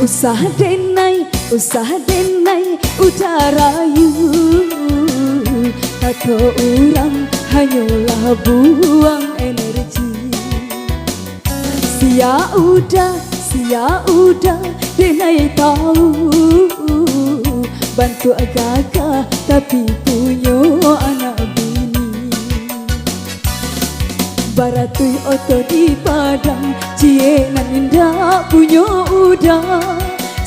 Usaha denai utarayu. Kata orang hanyalah buang energi. Sia udah denai tahu bantu agak tapi punya anak bini. Baratui oto di padang cie nan indah punya udah.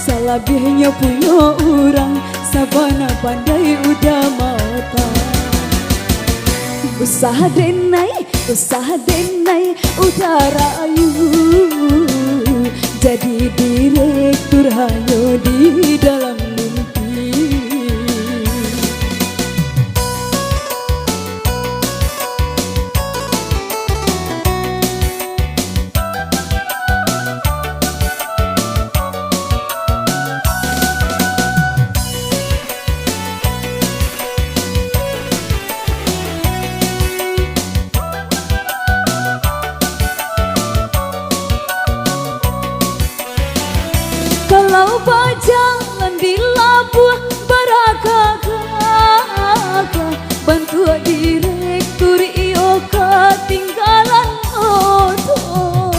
Salabihnya punya orang sabana pandai udah mata. Usaha denai utarayu. Jadi direktur hanya di dalam mimpi. Kalau berjalan di labuh barakah, bantu direktur iyo ketinggalan oto.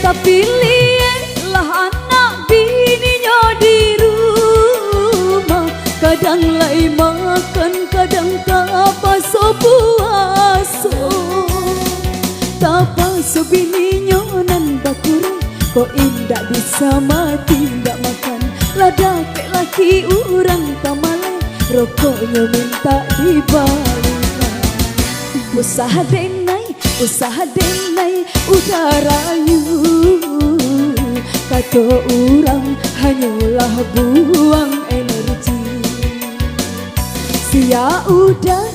Tapi lihatlah anak bininya di rumah. Kadang lai makan, kadang kapaso puaso. Tapaso bininya nan bakure, kok indak bisa mati indak makan. Ladake laki urang tamale, rokoknya minta dibalikan. Usaha denai utarayu. Kata orang hanyalah buang energi. Sia udah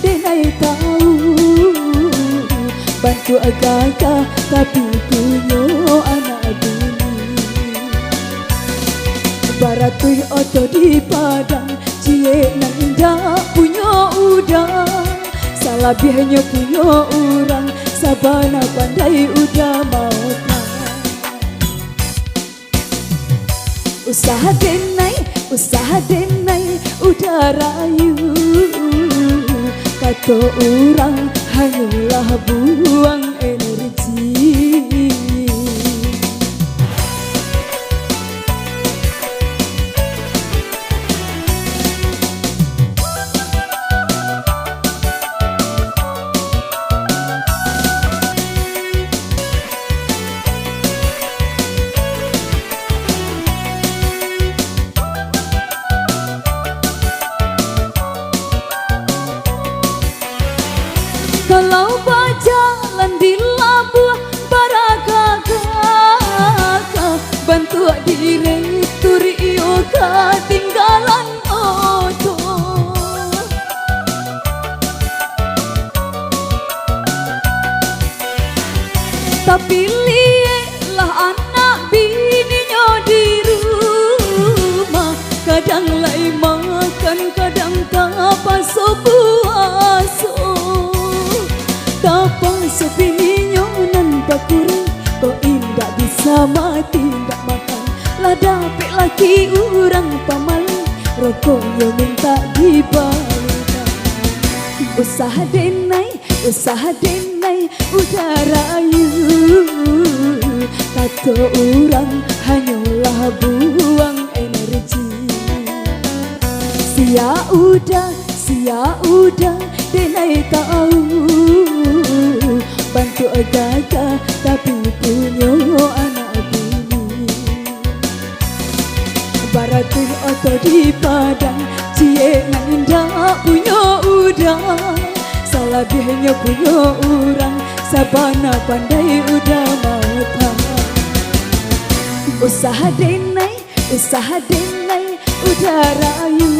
denai tahu bantu agak tapi punya anak bini. Baratui oto di padang cie nan indah punya udah. Salabihnya punya orang sabana pandai udah mauta. Usaha denai utarayu. Kata orang hanyalah buang energi. Kalau berjalan di labuh barakah, bantu direktur iyo ketinggalan oto. Tapi lihatlah anak bininya di rumah. Kadang lai makan, kadang kapaso puaso. Tapaso bininya nan bakure, kok indak bisa mati indak makan. Ladapek laki urang pamale, rokoknya minta dibalikan. Usaha denai utarayu. Kata orang hanyalah buang energi. Sia udah denai tahu bantu agak tapi punya anak bini. Baratui oto di padang cie nan indah punya udah. Salabihnya punya orang sabana pandai udah mauta. Usaha denai utarayu.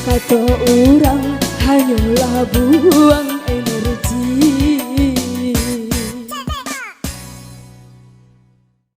Kata orang hanyalah buang